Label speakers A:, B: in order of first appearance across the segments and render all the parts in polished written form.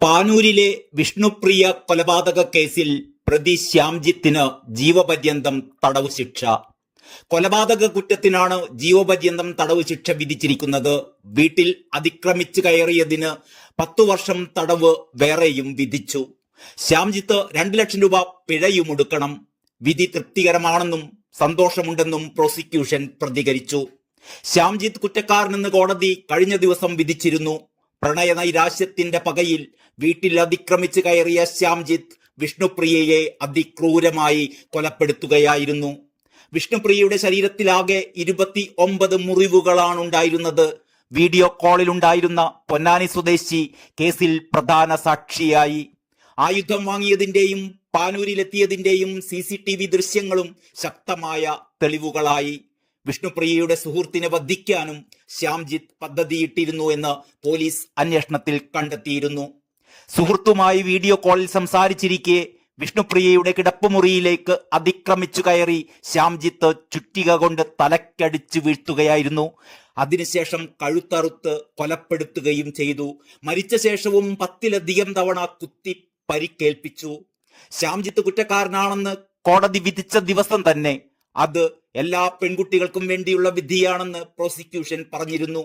A: പാനൂരിലെ വിഷ്ണുപ്രിയ കൊലപാതക കേസിൽ പ്രതി ശ്യാംജിത്തിന് ജീവപര്യന്തം തടവ് ശിക്ഷ. കൊലപാതക കുറ്റത്തിനാണ് ജീവപര്യന്തം തടവ് ശിക്ഷ വിധിച്ചിരിക്കുന്നത്. വീട്ടിൽ അതിക്രമിച്ചു കയറിയതിന് 10 വർഷം തടവ് വേറെയും വിധിച്ചു. ശ്യാംജിത്ത് 2 ലക്ഷം രൂപ പിഴയുമൊടുക്കണം. വിധി തൃപ്തികരമാണെന്നും സന്തോഷമുണ്ടെന്നും പ്രോസിക്യൂഷൻ പ്രതികരിച്ചു. ശ്യാംജിത്ത് കുറ്റക്കാരനെന്ന് കോടതി കഴിഞ്ഞ ദിവസം വിധിച്ചിരുന്നു. പ്രണയ നൈരാശ്യത്തിന്റെ പകയിൽ വീട്ടിൽ അതിക്രമിച്ചു കയറിയ ശ്യാംജിത്ത് വിഷ്ണുപ്രിയയെ അതിക്രൂരമായി കൊലപ്പെടുത്തുകയായിരുന്നു. വിഷ്ണുപ്രിയയുടെ ശരീരത്തിലാകെ 29 മുറിവുകളാണ് ഉണ്ടായിരുന്നത്. വീഡിയോ കോളിലുണ്ടായിരുന്ന പൊന്നാനി സ്വദേശി കേസിൽ പ്രധാന സാക്ഷിയായി. ആയുധം വാങ്ങിയതിന്റെയും പാനൂരിലെത്തിയതിന്റെയും CCTV ദൃശ്യങ്ങളും ശക്തമായ തെളിവുകളായി. വിഷ്ണുപ്രിയയുടെ സുഹൃത്തിനെ വധിക്കാനും ശ്യാംജിത്ത് പദ്ധതിയിട്ടിരുന്നു എന്ന് പോലീസ് അന്വേഷണത്തിൽ കണ്ടെത്തിയിരുന്നു. സുഹൃത്തുമായി വീഡിയോ കോളിൽ സംസാരിച്ചിരിക്കെ വിഷ്ണുപ്രിയയുടെ കിടപ്പുമുറിയിലേക്ക് അതിക്രമിച്ചു കയറി ശ്യാംജിത്ത് ചുറ്റിക കൊണ്ട് തലക്കടിച്ചു വീഴ്ത്തുകയായിരുന്നു. അതിനുശേഷം കഴുത്തറുത്ത് കൊലപ്പെടുത്തുകയും ചെയ്തു. മരിച്ച ശേഷവും 10ലധികം തവണ കുത്തി പരിക്കേൽപ്പിച്ചു. ശ്യാംജിത്ത് കുറ്റക്കാരനാണെന്ന് കോടതി വിധിച്ച ദിവസം തന്നെ അത് എല്ലാ പെൺകുട്ടികൾക്കും വേണ്ടിയുള്ള വിധിയാണെന്ന് പ്രോസിക്യൂഷൻ പറഞ്ഞിരുന്നു.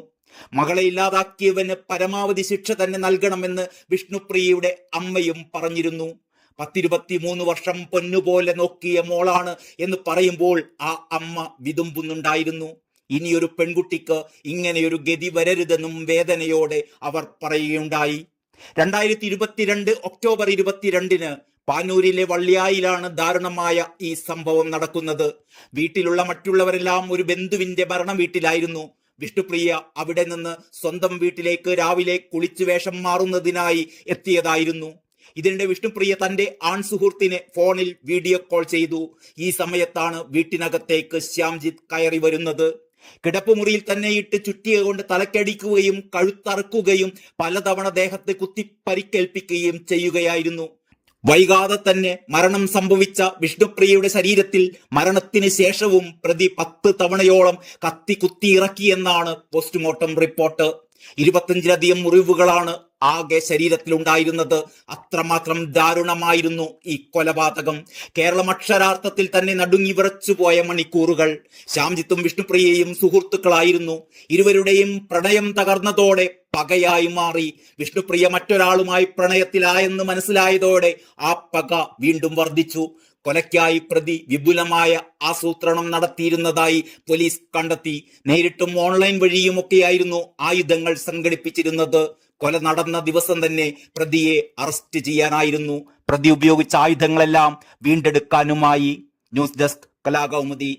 A: മകളെ ഇല്ലാതാക്കിയവന് പരമാവധി ശിക്ഷ തന്നെ നൽകണമെന്ന് വിഷ്ണുപ്രിയയുടെ അമ്മയും പറഞ്ഞിരുന്നു. 10-23 വർഷം പൊന്നുപോലെ നോക്കിയ മോളാണ് എന്ന് പറയുമ്പോൾ ആ അമ്മ വിതുമ്പുന്നുണ്ടായിരുന്നു. ഇനിയൊരു പെൺകുട്ടിക്ക് ഇങ്ങനെയൊരു ഗതി വരരുതെന്നും വേദനയോടെ അവർ പറയുകയുണ്ടായി. 2022 ഒക്ടോബർ 22-ന് പാനൂരിലെ വള്ളിയായിലാണ് ദാരുണമായ ഈ സംഭവം നടക്കുന്നത്. വീട്ടിലുള്ള മറ്റുള്ളവരെല്ലാം ഒരു ബന്ധുവിന്റെ മരണ വീട്ടിലായിരുന്നു. വിഷ്ണുപ്രിയ അവിടെ നിന്ന് സ്വന്തം വീട്ടിലേക്ക് രാവിലെ കുളിച്ചു വേഷം മാറുന്നതിനായി എത്തിയതായിരുന്നു. ഇതിനിടെ വിഷ്ണുപ്രിയ തന്റെ ആൺ സുഹൃത്തിനെ ഫോണിൽ വീഡിയോ കോൾ ചെയ്തു. ഈ സമയത്താണ് വീട്ടിനകത്തേക്ക് ശ്യാംജിത്ത് കയറി വരുന്നത്. കിടപ്പുമുറിയിൽ തന്നെ ഇട്ട് ചുറ്റിക കൊണ്ട് തലക്കടിക്കുകയും കഴുത്തറക്കുകയും പലതവണ ദേഹത്തെ കുത്തി പരിക്കേൽപ്പിക്കുകയും ചെയ്യുകയായിരുന്നു. വൈകാതെ തന്നെ മരണം സംഭവിച്ച വിഷ്ണുപ്രിയയുടെ ശരീരത്തിൽ മരണത്തിന് ശേഷവും പ്രതി 10 തവണയോളം കത്തി കുത്തിയിറക്കിയെന്നാണ് പോസ്റ്റ്മോർട്ടം റിപ്പോർട്ട്. 25ലധികം മുറിവുകളാണ് ആകെ ശരീരത്തിലുണ്ടായിരുന്നത്. അത്രമാത്രം ദാരുണമായിരുന്നു ഈ കൊലപാതകം. കേരളം അക്ഷരാർത്ഥത്തിൽ തന്നെ നടുങ്ങി വിറച്ചുപോയ മണിക്കൂറുകൾ. ശ്യാംജിത്തും വിഷ്ണുപ്രിയയും സുഹൃത്തുക്കളായിരുന്നു. ഇരുവരുടെയും പ്രണയം തകർന്നതോടെ പകയായി മാറി. വിഷ്ണുപ്രിയ മറ്റൊരാളുമായി പ്രണയത്തിലായെന്ന് മനസ്സിലായതോടെ ആ പക വീണ്ടും വർദ്ധിച്ചു. കൊലയ്ക്കായി പ്രതി വിപുലമായ ആസൂത്രണം നടത്തിയിരുന്നതായി പോലീസ് കണ്ടെത്തി. നേരിട്ടും ഓൺലൈൻ വഴിയുമൊക്കെയായിരുന്നു ആയുധങ്ങൾ സംഘടിപ്പിച്ചിരുന്നത്. കൊല നടന്ന ദിവസം തന്നെ പ്രതിയെ അറസ്റ്റ് ചെയ്യാനായിരുന്നു. പ്രതി ഉപയോഗിച്ച ആയുധങ്ങളെല്ലാം വീണ്ടെടുക്കാനുമായി. News desk Kalakaumudi.